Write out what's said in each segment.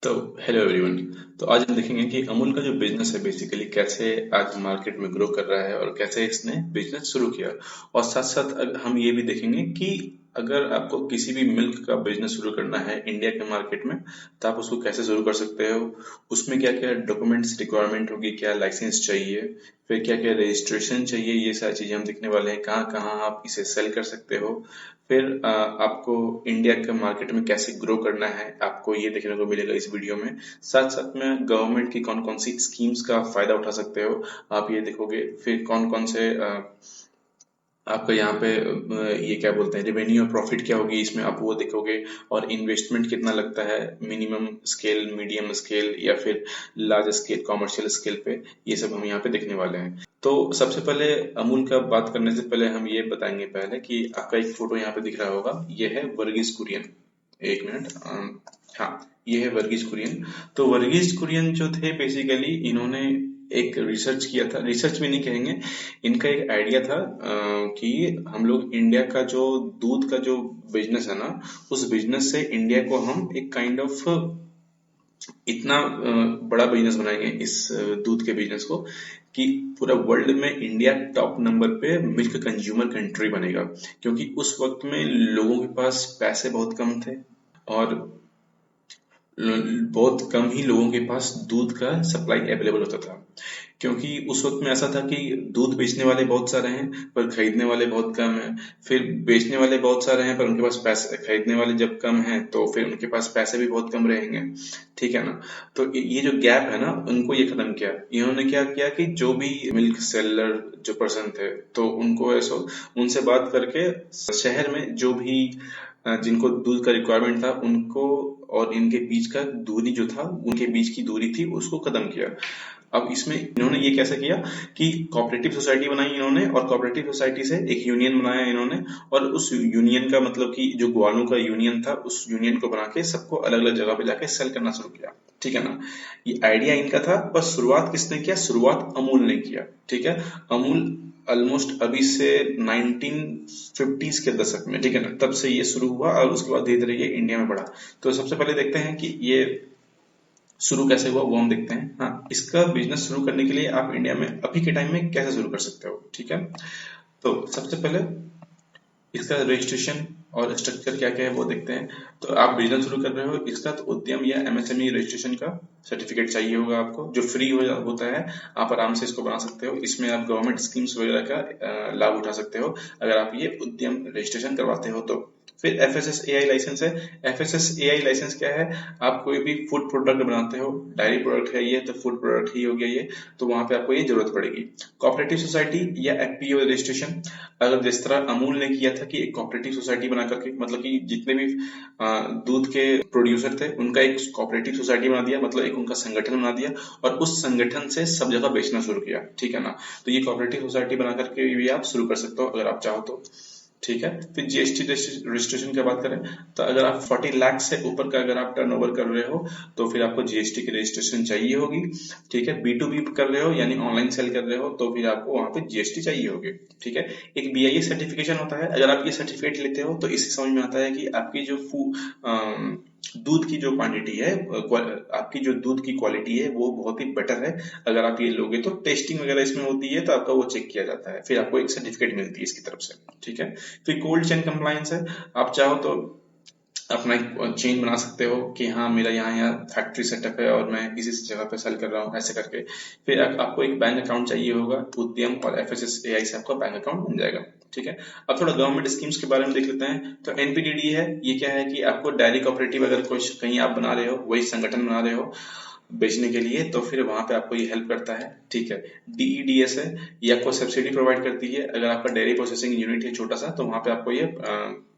तो hello everyone. तो आज हम देखेंगे कि अमूल का जो बिजनेस है बेसिकली कैसे आज मार्केट में ग्रो कर रहा है और कैसे इसने बिजनेस शुरू किया। और साथ साथ हम ये भी देखेंगे कि अगर आपको किसी भी मिल्क का बिजनेस शुरू करना है इंडिया के मार्केट में तो आप उसको कैसे शुरू कर सकते हो, उसमें क्या क्या डॉक्यूमेंट्स रिक्वायरमेंट होगी, क्या लाइसेंस चाहिए, फिर क्या क्या रजिस्ट्रेशन चाहिए, ये सारी चीजें हम देखने वाले हैं। कहाँ कहाँ आप इसे सेल कर सकते हो, फिर आपको इंडिया के मार्केट में कैसे ग्रो करना है आपको ये देखने को मिलेगा इस वीडियो में। साथ साथ में गवर्नमेंट की कौन कौन सी स्कीम्स का फायदा उठा सकते हो आप ये देखोगे। फिर कौन कौन से आपका यहाँ पे ये क्या बोलते हैं रेवेन्यू और प्रॉफिट क्या होगी इसमें आप वो देखोगे। और इन्वेस्टमेंट कितना लगता है, मिनिमम स्केल, मीडियम स्केल या फिर लार्ज स्केल, कॉमर्शियल स्केल पे, ये सब हम यहाँ पे देखने वाले हैं। तो सबसे पहले अमूल का बात करने से पहले हम ये बताएंगे पहले कि आपका एक फोटो यहाँ पे दिख रहा होगा, ये है वर्गीस कुरियन। एक मिनट, हाँ, ये है वर्गीस कुरियन। तो वर्गीस कुरियन जो थे बेसिकली इन्होंने एक रिसर्च किया था, रिसर्च भी नहीं कहेंगे, इनका एक आइडिया था कि हम लोग इंडिया का जो दूध का जो बिजनेस है ना, उस बिजनेस से इंडिया को हम एक काइंड ऑफ इतना बड़ा बिजनेस बनाएंगे इस दूध के बिजनेस को कि पूरा वर्ल्ड में इंडिया टॉप नंबर पे मिल्क कंज्यूमर कंट्री बनेगा। क्योंकि उस वक्त में लोगों के पास पैसे बहुत कम थे और बहुत कम ही लोगों के पास दूध का सप्लाई अवेलेबल होता था। क्योंकि उस वक्त में ऐसा था कि दूध बेचने वाले बहुत सारे हैं पर खरीदने वाले बहुत कम हैं, फिर बेचने वाले बहुत सारे हैं पर उनके पास पैसे, खरीदने वाले जब कम हैं तो फिर उनके पास पैसे भी बहुत कम रहेंगे, ठीक है ना। तो ये जो गैप है ना, उनको ये खत्म किया। इन्होंने क्या किया कि जो भी मिल्क सेलर जो पर्सन थे तो उनको ऐसा उनसे बात करके शहर में जो भी जिनको दूध का रिक्वायरमेंट था उनको और इनके बीच का दूरी जो था, उनके बीच की दूरी थी, उसको खत्म किया। अब इसमें इन्होंने ये कैसे किया कि कोऑपरेटिव सोसाइटी बनाई इन्होंने, और कोऑपरेटिव सोसाइटी से एक यूनियन बनाया इन्होंने, और उस यूनियन का मतलब कि जो ग्वालों का यूनियन था उस यूनियन को बना के सबको अलग अलग जगह पे जाके सेल करना शुरू किया, ठीक है ना। ये आइडिया इनका था, बस शुरुआत किसने किया, शुरुआत अमूल ने किया, ठीक है। अमूल ऑलमोस्ट अभी से 1950s के दशक में, ठीक है ना, तब से ये शुरू हुआ और उसके बाद धीरे धीरे ये इंडिया में बढ़ा। तो सबसे पहले देखते हैं कि ये शुरू कैसे हुआ, वो हम देखते हैं। हाँ, इसका बिजनेस शुरू करने के लिए आप इंडिया में अभी के टाइम में कैसे शुरू कर सकते हो, ठीक है। तो सबसे पहले इसका रजिस्ट्रेशन और स्ट्रक्चर क्या क्या है वो देखते हैं। तो आप बिजनेस शुरू कर रहे हो, इसका तो उद्यम या एमएसएमई रजिस्ट्रेशन का सर्टिफिकेट चाहिए होगा आपको, जो फ्री होता है। आप आराम से इसको बना सकते हो, इसमें आप गवर्नमेंट स्कीम्स वगैरह का लाभ उठा सकते हो अगर आप ये उद्यम रजिस्ट्रेशन करवाते हो तो। फिर एफएसएसएआई लाइसेंस है। एफएसएसएआई लाइसेंस क्या है, आप कोई भी फूड प्रोडक्ट बनाते हो, डायरी प्रोडक्ट है ये तो फूड प्रोडक्ट ही हो गया ये, तो वहां पे आपको ये जरूरत पड़ेगी। कोऑपरेटिव सोसाइटी या एफपीओ रजिस्ट्रेशन, अगर जिस तरह अमूल ने किया था कि एक कोऑपरेटिव सोसाइटी बना करके, मतलब कि जितने भी दूध के प्रोड्यूसर थे उनका एक कोऑपरेटिव सोसाइटी बना दिया, मतलब एक उनका संगठन बना दिया और उस संगठन से सब जगह बेचना शुरू किया, ठीक है ना। तो ये कोऑपरेटिव सोसाइटी बना करके भी आप शुरू कर सकते हो अगर आप चाहो तो, ठीक है। फिर जीएसटी रजिस्ट्रेशन की बात करें तो अगर आप 40 लाख से ऊपर का अगर आप टर्नओवर कर रहे हो तो फिर आपको जीएसटी की रजिस्ट्रेशन चाहिए होगी, ठीक है। बी टू बी कर रहे हो यानी ऑनलाइन सेल कर रहे हो तो फिर आपको वहां पे जीएसटी चाहिए होगी, ठीक है। एक बीआईएस सर्टिफिकेशन होता है, अगर आप ये सर्टिफिकेट लेते हो तो इससे समझ में आता है कि आपकी जो दूध की जो क्वांटिटी है, आपकी जो दूध की क्वालिटी है वो बहुत ही बेटर है। अगर आप ये लोगे तो टेस्टिंग वगैरह इसमें होती है तो आपका वो चेक किया जाता है, फिर आपको एक सर्टिफिकेट मिलती है इसकी तरफ से, ठीक है। फिर कोल्ड चेन कंप्लायंस है, आप चाहो तो अपना एक चेन बना सकते हो कि हाँ मेरा यहाँ यहाँ फैक्ट्री सेटअप है और मैं इसी जगह पे सेल कर रहा हूँ, ऐसे करके। फिर आपको एक बैंक अकाउंट चाहिए होगा, उद्यम और एफएसएसएआई से आपका बैंक अकाउंट बन जाएगा, ठीक है। अब थोड़ा गवर्नमेंट स्कीम्स के बारे में देख लेते हैं। तो एनपीडीडी है, ये क्या है कि आपको डायरी कोऑपरेटिव अगर कोई कहीं आप बना रहे हो, वही संगठन बना रहे हो बेचने के लिए, तो फिर वहां पे आपको ये हेल्प करता है, ठीक है। डीईडीएस है, ये आपको सब्सिडी प्रोवाइड करती है, अगर आपका डेयरी प्रोसेसिंग यूनिट है छोटा सा तो वहां पे आपको ये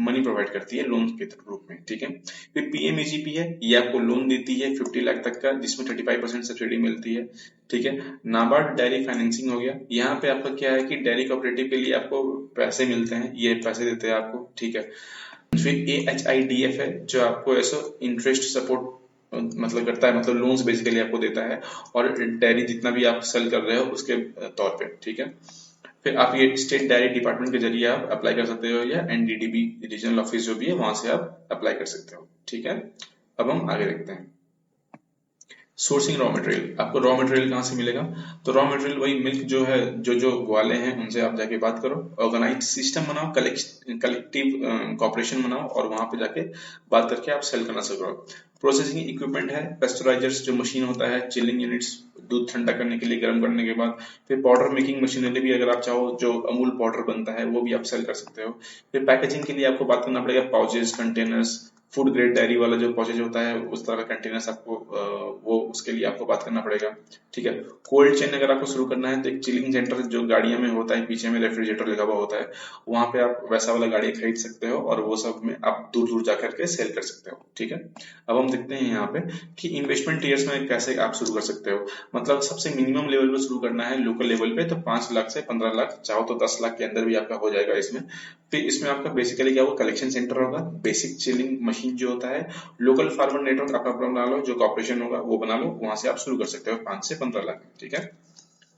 मनी प्रोवाइड करती है लोन के रूप में, ठीक है। फिर पीएमईजीपी है, ये आपको लोन देती है 50 लाख तक का, जिसमें 35% सब्सिडी मिलती है, ठीक है। नाबार्ड डायरी फाइनेंसिंग हो गया, यहाँ पे आपका क्या है कि डेयरी कोऑपरेटिव के लिए आपको पैसे मिलते हैं, ये पैसे देते हैं आपको, ठीक है। फिर एएचआईडीएफ है, जो आपको ऐसा इंटरेस्ट सपोर्ट मतलब करता है, मतलब लोन्स बेसिकली आपको देता है, और डेयरी जितना भी आप सेल कर रहे हो उसके तौर पे, ठीक है। फिर आप ये स्टेट डायरी डिपार्टमेंट के जरिए आप अप्लाई कर सकते हो, या एनडीडीबी रीजनल ऑफिस जो भी है वहां से आप अप्लाई कर सकते हो, ठीक है। अब हम आगे देखते हैं। सोर्सिंग रॉ मटेरियल, आपको रॉ मटेरियल कहाँ से मिलेगा? तो रॉ मटेरियल वही मिल्क जो है, जो जो ग्वाले हैं उनसे आप जाके बात करो, ऑर्गेनाइज सिस्टम बनाओ, कलेक्टिव कॉपरेशन बनाओ और वहां पे जाके बात करके आप सेल करना शुरू करो। प्रोसेसिंग इक्विपमेंट है, पेस्चराइजर्स जो मशीन होता है, चिलिंग यूनिट्स दूध ठंडा करने के लिए, गर्म करने के बाद, फिर पाउडर मेकिंग मशीनरी भी अगर आप चाहो, जो अमूल पाउडर बनता है वो भी आप सेल कर सकते हो। फिर पैकेजिंग के लिए आपको बात करना पड़ेगा, pouches, containers, food grade diary वाला जो पॉचेज होता है उस तरह का कंटेनर्स आपको वो उसके लिए आपको बात करना पड़ेगा। ठीक है। कोल्ड चेन अगर आपको शुरू करना है तो एक चिलिंग सेंटर जो गाड़ियां में होता है, पीछे में रेफ्रिजरेटर लगा हुआ होता है, वहां पे आप वैसा वाला गाड़ी खरीद सकते हो और वो सब में आप दूर दूर जाकर के सेल कर सकते हो। ठीक है। अब हम देखते हैं यहाँ पे कि इन्वेस्टमेंट ईयर्स में कैसे आप शुरू कर सकते हो। मतलब सबसे मिनिमम लेवल पे शुरू करना है लोकल लेवल पे, तो 5 लाख से 15 लाख, चाहो तो 10 लाख के अंदर भी आपका हो जाएगा इसमें। फिर इसमें आपका बेसिकली क्या होगा, कलेक्शन सेंटर होगा, बेसिक चिलिंग मशीन जो होता है, लोकल फार्मर नेटवर्क आप अपना बना लो, जो कॉर्पोरेशन होगा वो बना लो, वहां से आप शुरू कर सकते हो 5 से 15 लाख। ठीक है।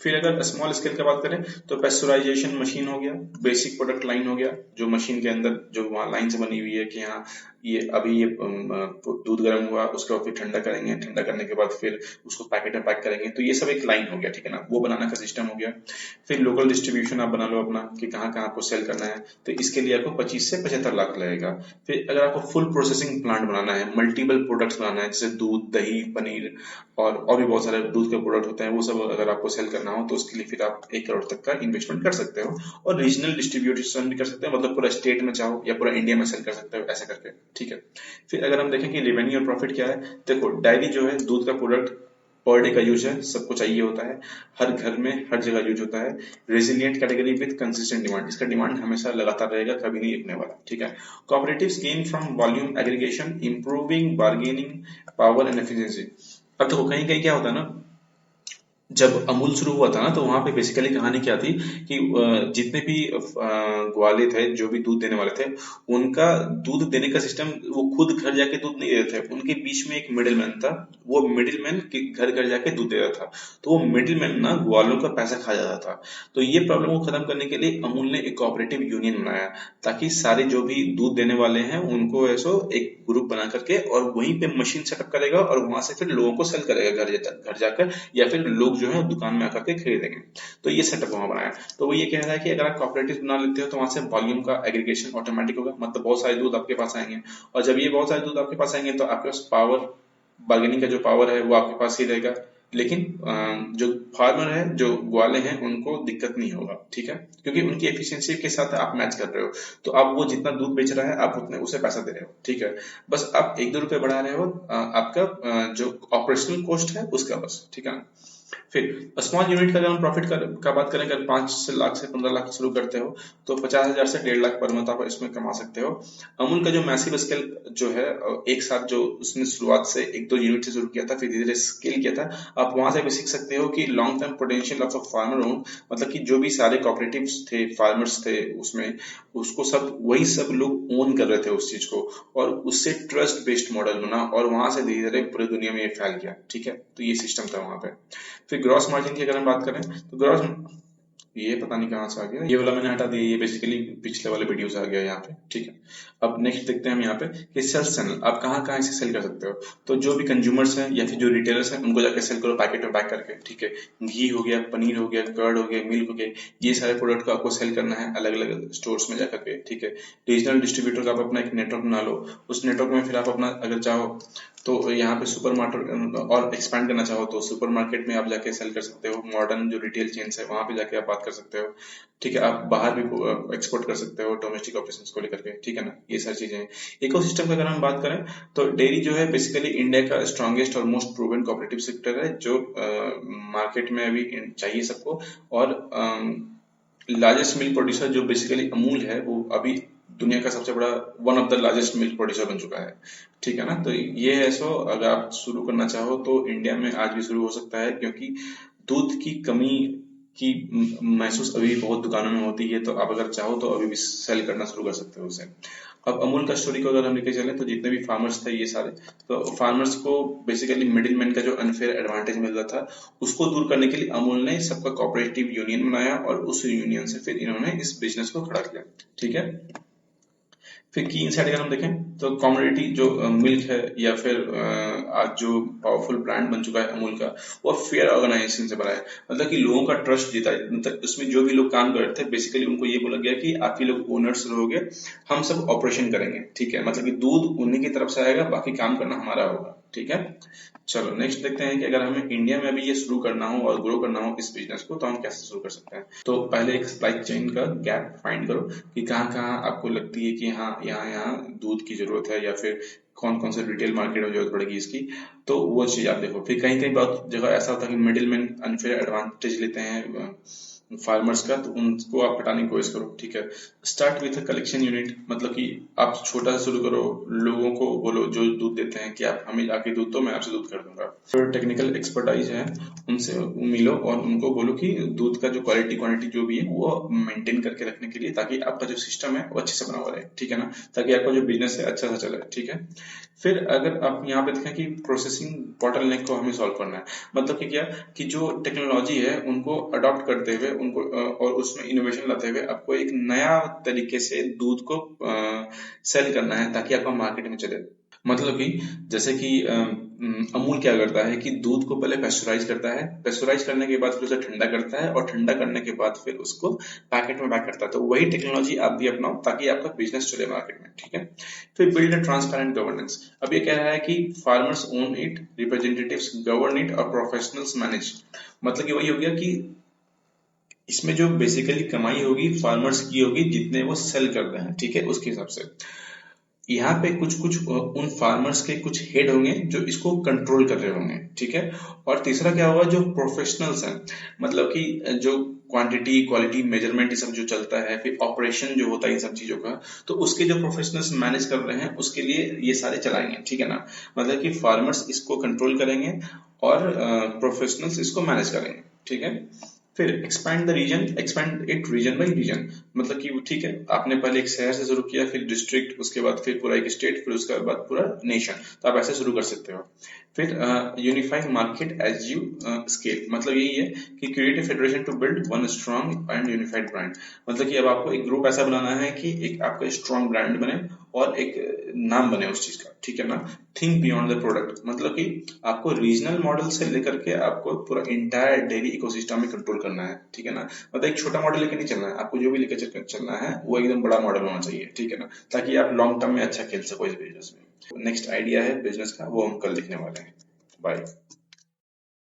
फिर अगर स्मॉल स्केल की बात करें तो पेस्चराइजेशन मशीन हो गया, बेसिक प्रोडक्ट लाइन हो गया, जो मशीन के अंदर जो वहाँ लाइन से बनी हुई है कि हाँ ये अभी ये दूध गर्म हुआ, उसके बाद फिर ठंडा करेंगे, ठंडा करने के बाद फिर उसको पैकेट में पैक करेंगे, तो ये सब एक लाइन हो गया। ठीक है ना, वो बनाने का सिस्टम हो गया। फिर लोकल डिस्ट्रीब्यूशन आप बना लो अपना कि कहाँ कहाँ आपको सेल करना है, तो इसके लिए आपको 25 से 75 लाख लगेगा। फिर अगर आपको फुल प्रोसेसिंग प्लांट बनाना है, मल्टीपल प्रोडक्ट्स बनाना है, जैसे दूध, दही, पनीर और भी बहुत सारे दूध के प्रोडक्ट होते हैं, वो सब अगर आपको सेल करना हो तो उसके लिए फिर आप 1 करोड़ तक का इन्वेस्टमेंट कर सकते हो। और रीजनल डिस्ट्रीब्यूशन भी कर सकते हो, मतलब पूरा स्टेट में चाहो या पूरा इंडिया में सेल कर सकते हो, ऐसा करके। ठीक है। फिर अगर हम देखें कि रेवेन्यू और प्रॉफिट क्या है, देखो डायरी जो है दूध का प्रोडक्ट पर डे का यूज है, सबको चाहिए होता है, हर घर में हर जगह यूज होता है। Resilient category with consistent demand, इसका डिमांड हमेशा लगातार रहेगा, कभी नहीं रुकने वाला। ठीक है। Cooperatives gain from volume aggregation, improving bargaining power and efficiency. अब देखो कहीं कहीं क्या होता है ना, जब अमूल शुरू हुआ था ना तो वहां पे बेसिकली कहानी क्या थी कि जितने भी ग्वाले थे, जो भी दूध देने वाले थे, उनका दूध देने का सिस्टम, वो खुद घर जाके दूध नहीं देते थे, उनके बीच में एक मिडिल मैन था, वो मिडिल मैन घर घर जाके दूध दे रहा था, तो वो मिडिल मैन ना ग्वालों का पैसा खा जाता था। तो ये प्रॉब्लम को खत्म करने के लिए अमूल ने एक कोऑपरेटिव यूनियन बनाया, ताकि सारे जो भी दूध देने वाले हैं उनको ऐसो एक ग्रुप बना करके और वहीं पे मशीन सेटअप करेगा और वहां से फिर लोगों को सेल करेगा घर जाकर, या फिर लोग जो है दुकान में आकर के खरीदेंगे। तो ये सेटअप वहां बनाया। तो वो ये कह रहा है कि अगर आप कॉपरेटिव बना लेते हो तो वहां से वॉल्यूम का एग्रीगेशन ऑटोमेटिक होगा, मतलब बहुत सारे दूध आपके पास आएंगे, और जब ये बहुत सारे दूध आपके पास आएंगे तो आपके पास पावर, बार्गेनिंग का जो पावर है वो आपके पास ही रहेगा। लेकिन जो फार्मर है, जो ग्वाले हैं, उनको दिक्कत नहीं होगा। ठीक है, क्योंकि उनकी एफिशिएंसी के साथ आप मैच कर रहे हो, तो आप वो जितना दूध बेच रहा है आप उतने उसे पैसा दे रहे हो। ठीक है, बस आप 1-2 रुपए बढ़ा रहे हो आपका जो ऑपरेशनल कॉस्ट है उसका, बस। ठीक है ना। फिर स्मॉल यूनिट का अगर हम प्रॉफिट का बात करें, अगर 5 लाख से 15 लाख शुरू करते हो तो 50,000 से 1.5 लाख पर मंथ आप इसमें कमा सकते हो। अमूल का जो मैसिव स्केल जो है, एक साथ जो उसने शुरुआत से 1-2 यूनिट से शुरू किया था, फिर धीरे धीरे स्केल किया था, आप वहां से भी सीख सकते हो कि long term potential of a farmer own, मतलब कि जो भी सारे कॉपरेटिव थे, फार्मर्स थे उसमें, उसको सब वही सब लोग ओन कर रहे थे उस चीज को, और उससे ट्रस्ट बेस्ड मॉडल बना और वहां से धीरे धीरे पूरी दुनिया में ये फैल गया। ठीक है, तो ये सिस्टम था वहां पे। फिर ग्रॉस मार्जिन की अगर हम बात करें तो ग्रॉस, ये पता नहीं कहाँ से आ गया, ये वाला मैंने हटा दिया, ये बेसिकली पिछले वाले वीडियो से आ गया यहाँ पे। ठीक है। अब नेक्स्ट देखते हैं हम यहाँ पे कि सेल्स चैनल आप कहाँ कहाँ से सेल कर सकते हो। तो जो भी कंज्यूमर्स हैं या फिर जो रिटेलर्स हैं उनको जाके सेल करो पैकेट में पैक करके। ठीक है, घी हो गया, पनीर हो गया, कर्ड हो गया, मिल्क हो गया, ये सारे प्रोडक्ट को आपको सेल करना है अलग अलग स्टोर्स में जाकर के। ठीक है, रीजनल डिस्ट्रीब्यूटर का आप अपना एक नेटवर्क बना लो, उस नेटवर्क में फिर आप अपना अगर चाहो तो यहाँ पे सुपर मार्केट और एक्सपैंड करना चाहो तो सुपर मार्केट में आप जाके सेल कर सकते हो, मॉडर्न जो रिटेल चेन्स है वहां पे जाके आप बात कर सकते हो। ठीक है, आप बाहर भी एक्सपोर्ट कर सकते हो डोमेस्टिक ऑपरेशंस को लेकर के। ठीक है ना, ये सारी चीजें हैं। इकोसिस्टम की अगर हम बात करें तो डेयरी जो है बेसिकली इंडिया का स्ट्रॉन्गेस्ट और मोस्ट प्रूवन कोऑपरेटिव सेक्टर है, जो मार्केट में अभी चाहिए सबको। और लार्जेस्ट मिल्क प्रोड्यूसर जो बेसिकली अमूल है, वो अभी दुनिया का सबसे बड़ा one of the largest milk producer बन चुका है। ठीक है ना, तो ये है। सो अगर आप शुरू करना चाहो तो इंडिया में आज भी शुरू हो सकता है, क्योंकि दूध की कमी की महसूस अभी बहुत दुकानों में होती है, तो आप अगर चाहो तो अभी भी सेल करना शुरू कर सकते हो उसे। अब अमूल का स्टोरी को अगर हम लेके चले तो जितने भी फार्मर्स थे ये सारे, तो फार्मर्स को बेसिकली मिडिल मैन का जो अनफेयर एडवांटेज मिल रहा था उसको दूर करने के लिए अमूल ने सबका कोऑपरेटिव यूनियन बनाया और उस यूनियन से फिर इन्होंने इस बिजनेस को खड़ा किया। ठीक है। फिर की इनसाइट अगर हम देखें तो कमोडिटी जो मिल्क है या फिर आज जो पावरफुल ब्रांड बन चुका है अमूल का, वो फेयर ऑर्गेनाइजेशन से बना है। मतलब कि लोगों का ट्रस्ट जीता है। मतलब उसमें जो भी लोग काम कर रहे थे बेसिकली उनको ये बोला गया कि आप ही लोग ओनर्स रहोगे, हम सब ऑपरेशन करेंगे, ठीक है। मतलब कि दूध उन्हीं की तरफ से आएगा, बाकी काम करना हमारा होगा, ठीक है। चलो नेक्स्ट देखते हैं कि अगर हमें इंडिया में भी ये शुरू करना हो और ग्रो करना हो इस बिजनेस को, तो हम कैसे शुरू कर सकते हैं। तो पहले एक सप्लाई चेन का गैप फाइंड करो कि कहाँ कहाँ आपको लगती है कि हाँ यहाँ यहाँ दूध की जरूरत है, या फिर कौन कौन से रिटेल मार्केट में जरूरत पड़ेगी इसकी। तो वो चीज आप देखो। फिर कहीं कहीं बहुत जगह ऐसा होता है कि मिडिल मैन अनफेयर एडवांटेज लेते हैं फार्मर्स का, तो उनको आप हटाने की कोशिश करो, ठीक है। Start with a collection unit, मतलब कि आप छोटा सा शुरू करो, लोगों को बोलो जो दूध देते हैं कि आप हमें आके दूध दो, मैं आपसे दूध कर दूंगा। फिर टेक्निकल एक्सपर्टाइज है, उनसे मिलो और उनको बोलो कि दूध का जो क्वालिटी क्वांटिटी जो भी है वो मेंटेन करके रखने के लिए, ताकि आपका जो सिस्टम है वो अच्छे से बना हुआ रहे, ठीक है ना, ताकि आपका जो बिजनेस है अच्छा सा चले, ठीक है। फिर अगर आप यहाँ पे देखें कि प्रोसेसिंग बॉटलनेक को हमें सॉल्व करना है। मतलब कि क्या, कि जो टेक्नोलॉजी है उनको अडॉप्ट करते हुए उनको और उसमें इनोवेशन लाते हुए आपको एक नया तरीके से दूध को सेल करना है, ताकि आपका मार्केट में चले। मतलब कि जैसे कि अमूल क्या करता है कि दूध को पहले पेस्चराइज करता है, पेस्चराइज करने के बाद फिर उसे ठंडा करता है, और ठंडा करने के बाद फिर उसको पैकेट में पैक करता है। तो वही टेक्नोलॉजी आप भी अपनाओ ताकि आपका बिजनेस चले मार्केट में, ठीक है। फिर बिल्ड अ ट्रांसपेरेंट गवर्नेंस। अब ये कह रहा है कि farmers own it, representatives govern it और प्रोफेशनल्स मैनेज। मतलब कि वही हो गया कि इसमें जो बेसिकली कमाई होगी फार्मर्स की होगी जितने वो सेल कर रहे हैं, ठीक है, उसके हिसाब से। यहाँ पे कुछ कुछ उन फार्मर्स के कुछ हेड होंगे जो इसको कंट्रोल कर रहे होंगे, ठीक है। और तीसरा क्या होगा, जो प्रोफेशनल्स हैं, मतलब कि जो क्वांटिटी क्वालिटी मेजरमेंट ये सब जो चलता है, फिर ऑपरेशन जो होता है इन सब चीजों का, तो उसके जो प्रोफेशनल्स मैनेज कर रहे हैं उसके लिए ये सारे चलाएंगे, ठीक है ना। मतलब कि फार्मर्स इसको कंट्रोल करेंगे और प्रोफेशनल्स इसको मैनेज करेंगे, ठीक है। फिर expand the reason, expand it reason by reason. मतलब कि ठीक है, आपने पहले एक शहर से शुरू किया, फिर डिस्ट्रिक्ट, उसके बाद फिर पूरा एक स्टेट, फिर उसके बाद पूरा नेशन, तो आप ऐसे शुरू कर सकते हो। फिर unified market as you scale. मतलब यही है कि create a federation to build one strong and unified brand. मतलब कि अब आपको एक ग्रुप ऐसा बनाना है कि एक आपका स्ट्रॉन्ग ब्रांड बने और एक नाम बने उस चीज का, ठीक है ना। थिंक बियॉन्ड द प्रोडक्ट, मतलब कि आपको रीजनल मॉडल से लेकर के आपको पूरा इंटायर डेयरी इकोसिस्टम में कंट्रोल करना है, ठीक है ना। मतलब एक छोटा मॉडल लेकर नहीं चलना है, आपको जो भी लेकर चलना है वो एकदम बड़ा मॉडल होना चाहिए, ठीक है ना, ताकि आप लॉन्ग टर्म में अच्छा खेल सको इस बिजनेस में। नेक्स्ट आइडिया है बिजनेस का, वो हम कल लिखने वाले हैं। बाय।